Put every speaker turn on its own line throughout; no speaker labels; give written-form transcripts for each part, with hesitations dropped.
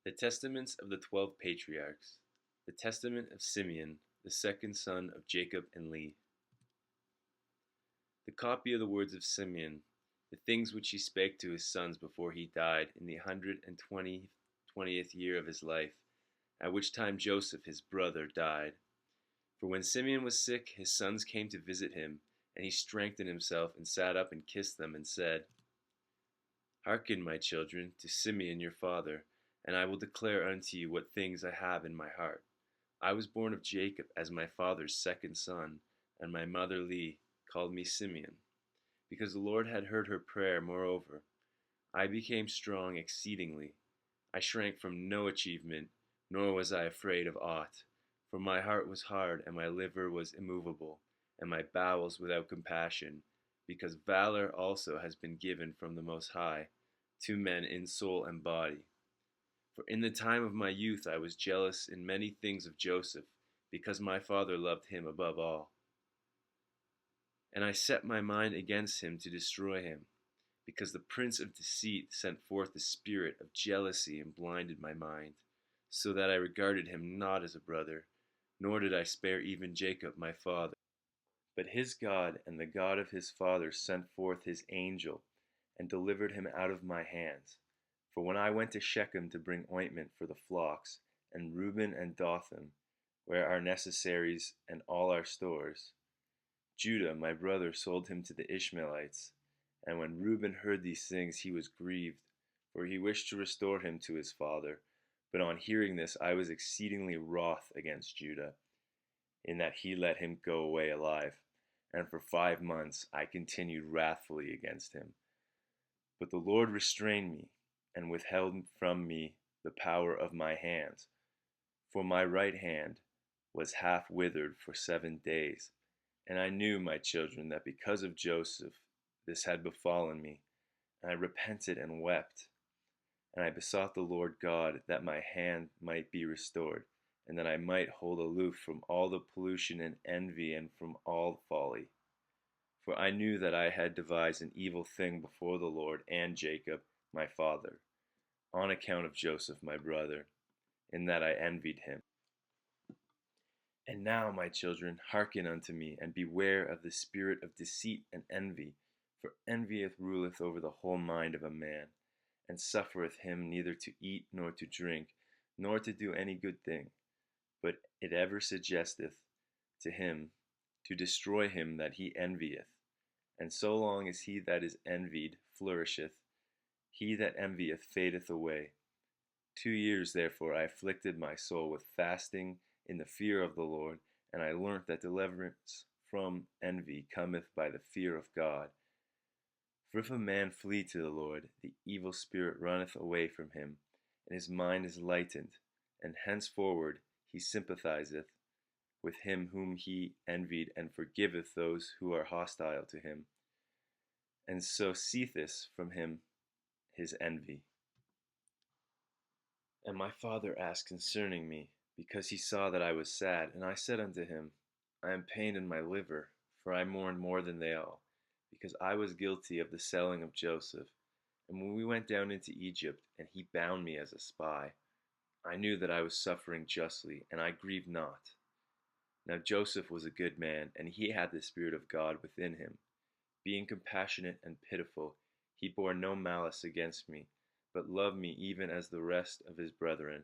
The Testaments of the 12 Patriarchs. The Testament of Simeon, the second son of Jacob and Leah. The copy of the words of Simeon, the things which he spake to his sons before he died in the 120th year of his life, at which time Joseph his brother died. For when Simeon was sick, his sons came to visit him, and he strengthened himself and sat up and kissed them and said, Hearken, my children, to Simeon your father, and I will declare unto you what things I have in my heart. I was born of Jacob as my father's second son, and my mother Leah called me Simeon, because the Lord had heard her prayer. Moreover, I became strong exceedingly. I shrank from no achievement, nor was I afraid of aught. For my heart was hard, and my liver was immovable, and my bowels without compassion, because valor also has been given from the Most High to men in soul and body. For in the time of my youth I was jealous in many things of Joseph, because my father loved him above all. And I set my mind against him to destroy him, because the prince of deceit sent forth the spirit of jealousy and blinded my mind, so that I regarded him not as a brother, nor did I spare even Jacob my father. But his God and the God of his father sent forth his angel, and delivered him out of my hands. For when I went to Shechem to bring ointment for the flocks, and Reuben and Dothan, where our necessaries and all our stores, Judah my brother sold him to the Ishmaelites. And when Reuben heard these things, he was grieved, for he wished to restore him to his father. But on hearing this, I was exceedingly wroth against Judah, in that he let him go away alive. And for 5 months I continued wrathfully against him. But the Lord restrained me, and withheld from me the power of my hands. For my right hand was half withered for 7 days. And I knew, my children, that because of Joseph this had befallen me. And I repented and wept. And I besought the Lord God that my hand might be restored, and that I might hold aloof from all the pollution and envy and from all folly. For I knew that I had devised an evil thing before the Lord and Jacob my father, on account of Joseph my brother, in that I envied him. And now, my children, hearken unto me, and beware of the spirit of deceit and envy, for envy ruleth over the whole mind of a man, and suffereth him neither to eat nor to drink, nor to do any good thing, but it ever suggesteth to him to destroy him that he envieth. And so long as he that is envied flourisheth, he that envieth fadeth away. 2 years therefore I afflicted my soul with fasting in the fear of the Lord, and I learnt that deliverance from envy cometh by the fear of God. For if a man flee to the Lord, the evil spirit runneth away from him, and his mind is lightened, and henceforward he sympathizeth with him whom he envied, and forgiveth those who are hostile to him, and so ceaseth from him his envy. And my father asked concerning me, because he saw that I was sad. And I said unto him, I am pained in my liver, for I mourned more than they all, because I was guilty of the selling of Joseph. And when we went down into Egypt, and he bound me as a spy, I knew that I was suffering justly, and I grieved not. Now Joseph was a good man, and he had the Spirit of God within him. Being compassionate and pitiful, he bore no malice against me, but loved me even as the rest of his brethren.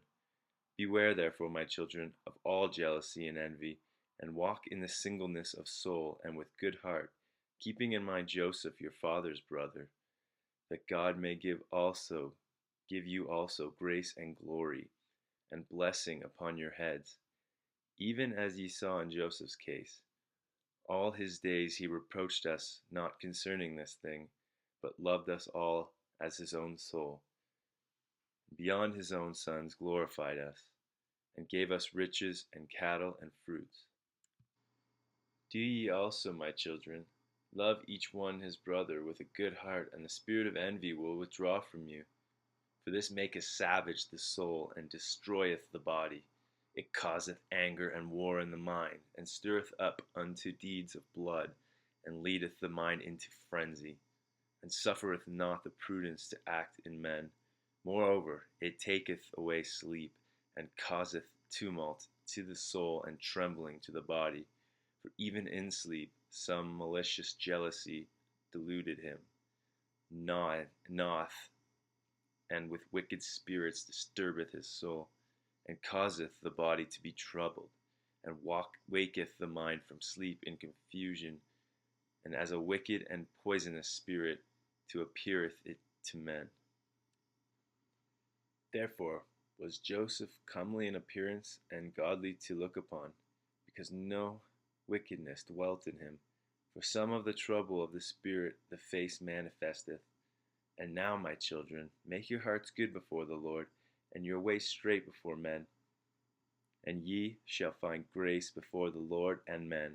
Beware therefore, my children, of all jealousy and envy, and walk in the singleness of soul and with good heart, keeping in mind Joseph your father's brother, that God may give you also grace and glory, and blessing upon your heads, even as ye saw in Joseph's case. All his days he reproached us not concerning this thing, but loved us all as his own soul. Beyond his own sons glorified us, and gave us riches and cattle and fruits. Do ye also, my children, love each one his brother with a good heart, and the spirit of envy will withdraw from you. For this maketh savage the soul, and destroyeth the body. It causeth anger and war in the mind, and stirreth up unto deeds of blood, and leadeth the mind into frenzy, and suffereth not the prudence to act in men, Moreover, it taketh away sleep, and causeth tumult to the soul and trembling to the body. For even in sleep some malicious jealousy deluded him, gnaweth, and with wicked spirits disturbeth his soul, and causeth the body to be troubled, and waketh the mind from sleep in confusion, and as a wicked and poisonous spirit to appeareth it to men. Therefore was Joseph comely in appearance and godly to look upon, because no wickedness dwelt in him. For some of the trouble of the spirit the face manifesteth. And now, my children, make your hearts good before the Lord, and your ways straight before men, and ye shall find grace before the Lord and men.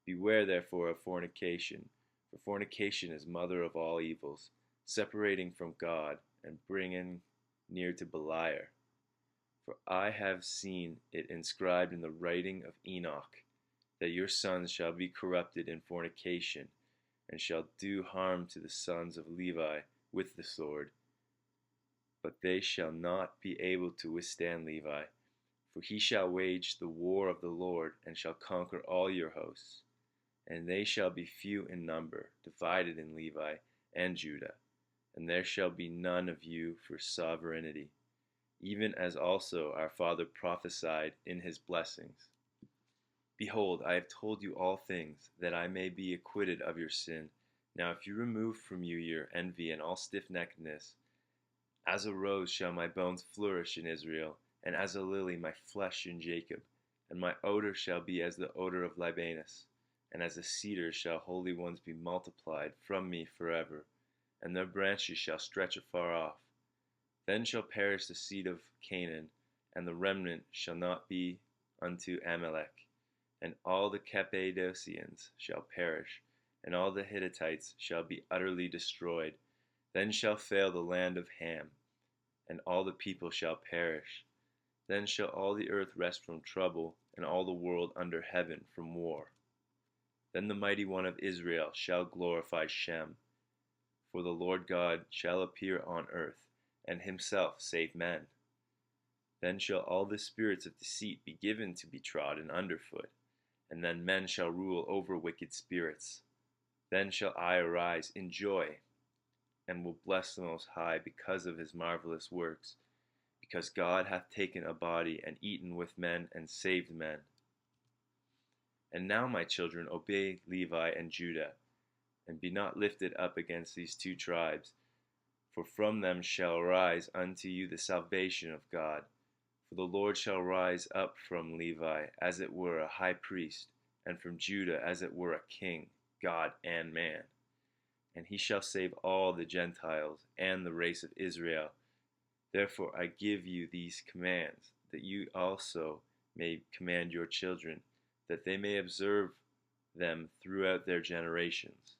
Beware therefore of fornication, for fornication is mother of all evils, separating from God, and bringing near to Beliar. For I have seen it inscribed in the writing of Enoch, that your sons shall be corrupted in fornication, and shall do harm to the sons of Levi with the sword. But they shall not be able to withstand Levi, for he shall wage the war of the Lord, and shall conquer all your hosts. And they shall be few in number, divided in Levi and Judah, and there shall be none of you for sovereignty, even as also our father prophesied in his blessings. Behold, I have told you all things, that I may be acquitted of your sin. Now if you remove from you your envy and all stiffneckedness, as a rose shall my bones flourish in Israel, and as a lily my flesh in Jacob. And my odor shall be as the odor of Libanus, and as a cedar shall holy ones be multiplied from me forever, and their branches shall stretch afar off. Then shall perish the seed of Canaan, and the remnant shall not be unto Amalek. And all the Cappadocians shall perish, and all the Hittites shall be utterly destroyed. Then shall fail the land of Ham, and all the people shall perish. Then shall all the earth rest from trouble, and all the world under heaven from war. Then the mighty one of Israel shall glorify Shem, for the Lord God shall appear on earth, and himself save men. Then shall all the spirits of deceit be given to be trodden underfoot, and then men shall rule over wicked spirits. Then shall I arise in joy, and will bless the Most High because of his marvelous works, because God hath taken a body and eaten with men and saved men. And now, my children, obey Levi and Judah, and be not lifted up against these two tribes, for from them shall arise unto you the salvation of God. For the Lord shall rise up from Levi as it were a high priest, and from Judah as it were a king, God and man. And he shall save all the Gentiles and the race of Israel. Therefore I give you these commands, that you also may command your children, that they may observe them throughout their generations.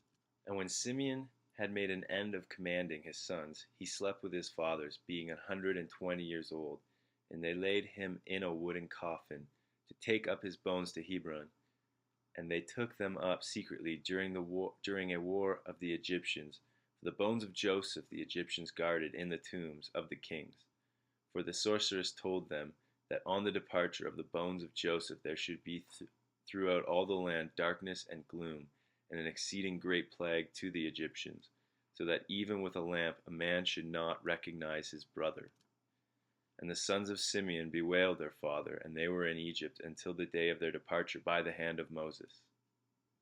And when Simeon had made an end of commanding his sons, he slept with his fathers, being 120 years old. And they laid him in a wooden coffin, to take up his bones to Hebron. And they took them up secretly during a war of the Egyptians. For the bones of Joseph the Egyptians guarded in the tombs of the kings. For the sorceress told them that on the departure of the bones of Joseph there should be throughout all the land darkness and gloom, and an exceeding great plague to the Egyptians, so that even with a lamp a man should not recognize his brother. And the sons of Simeon bewailed their father, and they were in Egypt until the day of their departure by the hand of Moses.